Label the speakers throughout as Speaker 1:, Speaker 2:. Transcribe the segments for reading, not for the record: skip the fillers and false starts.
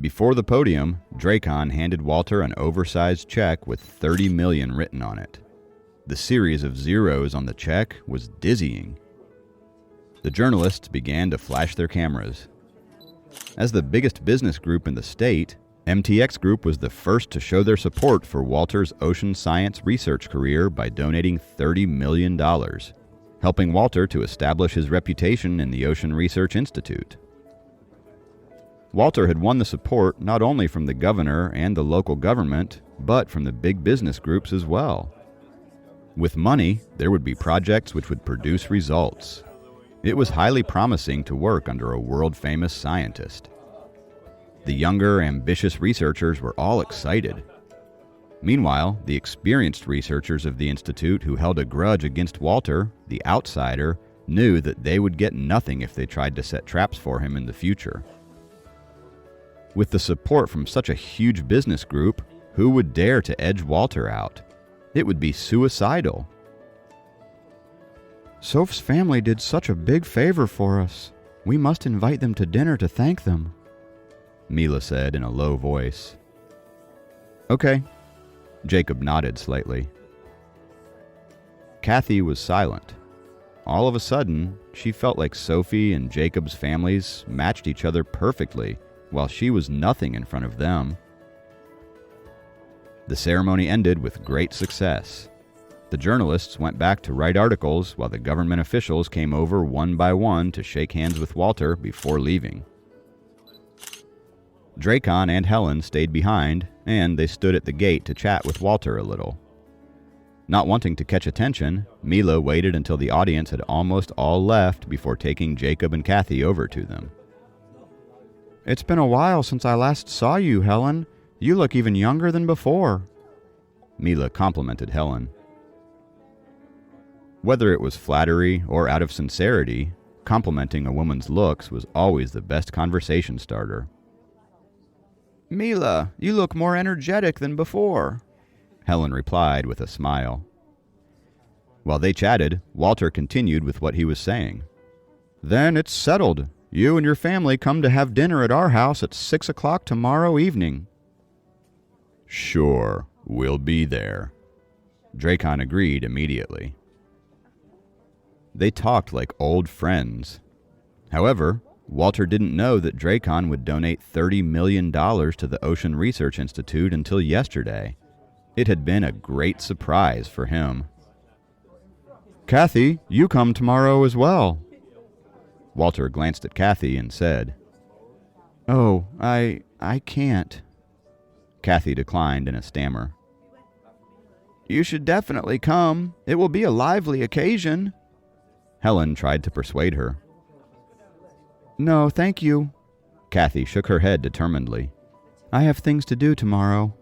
Speaker 1: Before the podium, Dracon handed Walter an oversized check with $30 million written on it. The series of zeros on the check was dizzying. The journalists began to flash their cameras. As the biggest business group in the state, MTX Group was the first to show their support for Walter's ocean science research career by donating $30 million, helping Walter to establish his reputation in the Ocean Research Institute. Walter had won the support not only from the governor and the local government, but from the big business groups as well. With money, there would be projects which would produce results. It was highly promising to work under a world-famous scientist. The younger, ambitious researchers were all excited. Meanwhile, the experienced researchers of the Institute who held a grudge against Walter, the outsider, knew that they would get nothing if they tried to set traps for him in the future. With the support from such a huge business group, who would dare to edge Walter out? It would be suicidal.
Speaker 2: Soph's family did such a big favor for us. We must invite them to dinner to thank them,
Speaker 1: Mila said in a low voice. Okay. Jacob nodded slightly. Kathy was silent. All of a sudden, she felt like Sophie and Jacob's families matched each other perfectly, while she was nothing in front of them. The ceremony ended with great success. The journalists went back to write articles while the government officials came over one by one to shake hands with Walter before leaving. Dracon and Helen stayed behind, and they stood at the gate to chat with Walter a little. Not wanting to catch attention, Mila waited until the audience had almost all left before taking Jacob and Kathy over to them.
Speaker 2: It's been a while since I last saw you, Helen. You look even younger than before,
Speaker 1: Mila complimented Helen. Whether it was flattery or out of sincerity, complimenting a woman's looks was always the best conversation starter.
Speaker 2: Mila, you look more energetic than before,
Speaker 1: Helen replied with a smile. While they chatted, Walter continued with what he was saying.
Speaker 2: Then it's settled. You and your family come to have dinner at our house at 6 o'clock tomorrow evening.
Speaker 1: Sure, we'll be there. Dracon agreed immediately. They talked like old friends. However, Walter didn't know that Dracon would donate $30 million to the Ocean Research Institute until yesterday. It had been a great surprise for him.
Speaker 2: Kathy, you come tomorrow as well.
Speaker 1: Walter glanced at Kathy and said,
Speaker 2: Oh, I can't.
Speaker 1: Kathy declined in a stammer.
Speaker 2: You should definitely come. It will be a lively occasion.
Speaker 1: Helen tried to persuade her.
Speaker 2: No, thank you.
Speaker 1: Kathy shook her head determinedly.
Speaker 2: I have things to do tomorrow.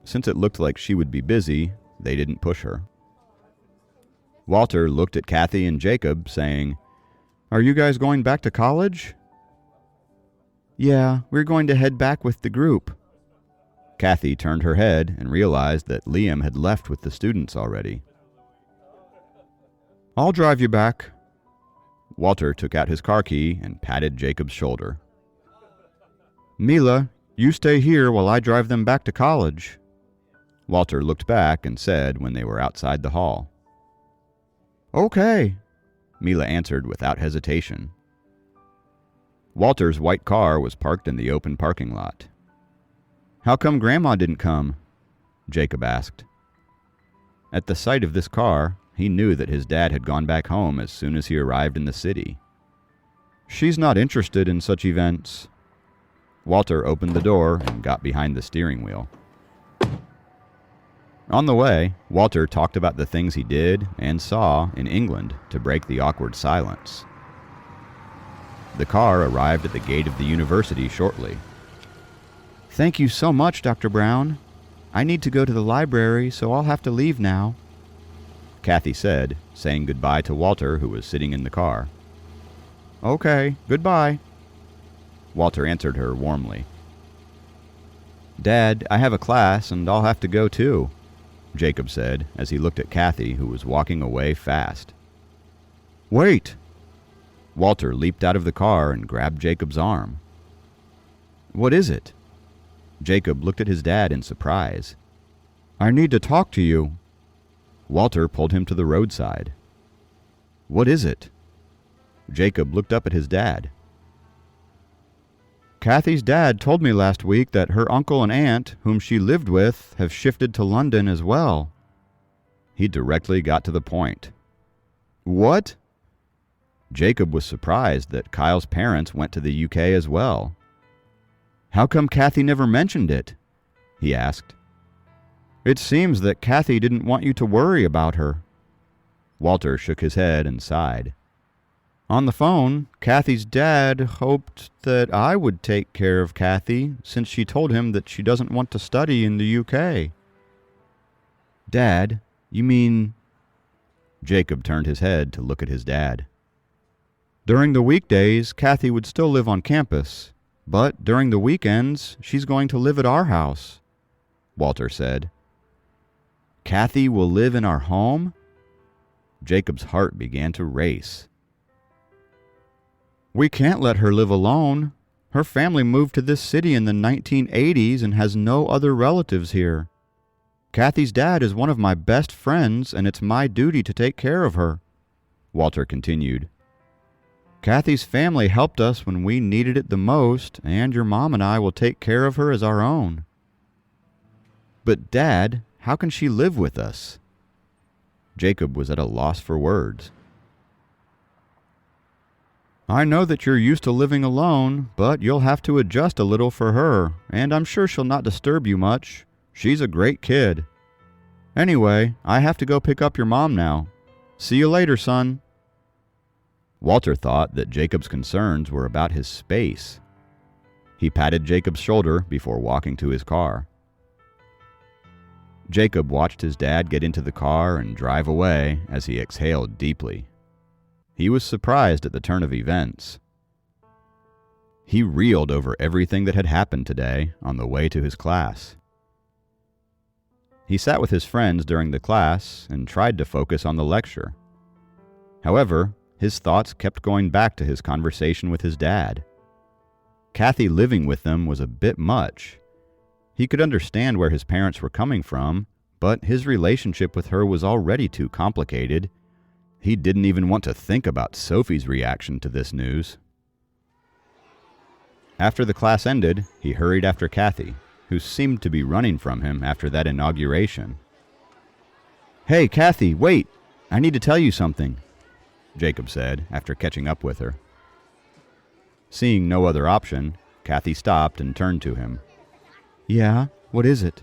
Speaker 1: Since it looked like she would be busy, they didn't push her. Walter looked at Kathy and Jacob, saying,
Speaker 2: Are you guys going back to college? Yeah, we're going to head back with the group.
Speaker 1: Kathy turned her head and realized that Liam had left with the students already.
Speaker 2: I'll drive you back.
Speaker 1: Walter took out his car key and patted Jacob's shoulder.
Speaker 2: Mila, you stay here while I drive them back to college.
Speaker 1: Walter looked back and said when they were outside the hall.
Speaker 2: Okay,
Speaker 1: Mila answered without hesitation. Walter's white car was parked in the open parking lot. How come Grandma didn't come? Jacob asked. At the sight of this car, he knew that his dad had gone back home as soon as he arrived in the city.
Speaker 2: She's not interested in such events.
Speaker 1: Walter opened the door and got behind the steering wheel. On the way, Walter talked about the things he did and saw in England to break the awkward silence. The car arrived at the gate of the university shortly.
Speaker 2: Thank you so much, Dr. Brown. I need to go to the library, so I'll have to leave now,
Speaker 1: Kathy said, saying goodbye to Walter, who was sitting in the car.
Speaker 2: Okay, goodbye.
Speaker 1: Walter answered her warmly. Dad, I have a class and I'll have to go too, Jacob said as he looked at Kathy, who was walking away fast.
Speaker 2: Wait!
Speaker 1: Walter leaped out of the car and grabbed Jacob's arm. What is it?" Jacob looked at his dad in surprise. "I need to talk to you." Walter pulled him to the roadside. "What is it?" Jacob looked up at his dad. "Kathy's dad told me last week that her uncle and aunt, whom she lived with, have shifted to London as well." He directly got to the point. "What?" Jacob was surprised that Kyle's parents went to the UK as well. "How come Kathy never mentioned it?" he asked. "It seems that Kathy didn't want you to worry about her." Walter shook his head and sighed. "On the phone, Kathy's dad hoped that I would take care of Kathy since she told him that she doesn't want to study in the UK." "Dad, you mean—" Jacob turned his head to look at his dad. "During the weekdays, Kathy would still live on campus, but during the weekends, she's going to live at our house," Walter said. "Kathy will live in our home?" Jacob's heart began to race. "We can't let her live alone. Her family moved to this city in the 1980s and has no other relatives here. Kathy's dad is one of my best friends, and it's my duty to take care of her," Walter continued. "Kathy's family helped us when we needed it the most, and your mom and I will take care of her as our own." "But Dad, how can she live with us?" Jacob was at a loss for words. "I know that you're used to living alone, but you'll have to adjust a little for her, and I'm sure she'll not disturb you much. She's a great kid. Anyway, I have to go pick up your mom now. See you later, son." Walter thought that Jacob's concerns were about his space. He patted Jacob's shoulder before walking to his car. Jacob watched his dad get into the car and drive away as he exhaled deeply. He was surprised at the turn of events. He reeled over everything that had happened today on the way to his class. He sat with his friends during the class and tried to focus on the lecture. However, his thoughts kept going back to his conversation with his dad. Kathy living with them was a bit much. He could understand where his parents were coming from, but his relationship with her was already too complicated. He didn't even want to think about Sophie's reaction to this news. After the class ended, he hurried after Kathy, who seemed to be running from him after that inauguration. "Hey, Kathy, wait! I need to tell you something," Jacob said after catching up with her. Seeing no other option, Kathy stopped and turned to him. "Yeah, what is it?"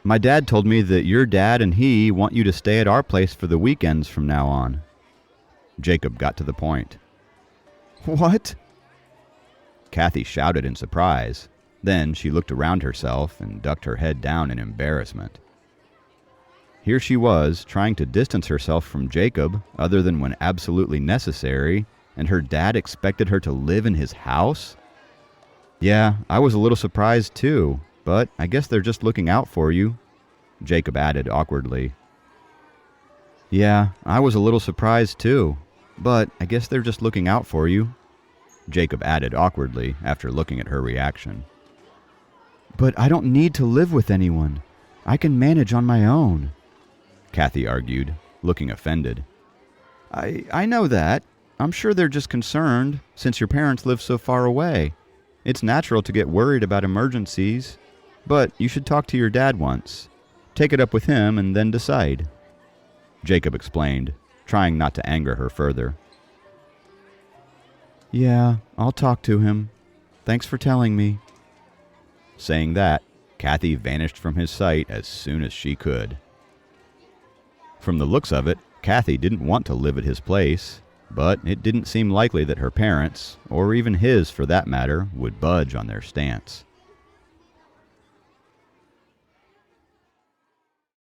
Speaker 1: "My dad told me that your dad and he want you to stay at our place for the weekends from now on." Jacob got to the point. "What?" Kathy shouted in surprise. Then she looked around herself and ducked her head down in embarrassment. Here she was, trying to distance herself from Jacob, other than when absolutely necessary, and her dad expected her to live in his house? "Yeah, I was a little surprised too, but I guess they're just looking out for you," Jacob added awkwardly. "Yeah, I was a little surprised too, but I guess they're just looking out for you," Jacob added awkwardly after looking at her reaction. "But I don't need to live with anyone. I can manage on my own," Kathy argued, looking offended. I know that. I'm sure they're just concerned, since your parents live so far away. It's natural to get worried about emergencies, but you should talk to your dad once. Take it up with him and then decide," Jacob explained, trying not to anger her further. "Yeah, I'll talk to him. Thanks for telling me." Saying that, Kathy vanished from his sight as soon as she could. From the looks of it, Kathy didn't want to live at his place, but it didn't seem likely that her parents, or even his for that matter, would budge on their stance.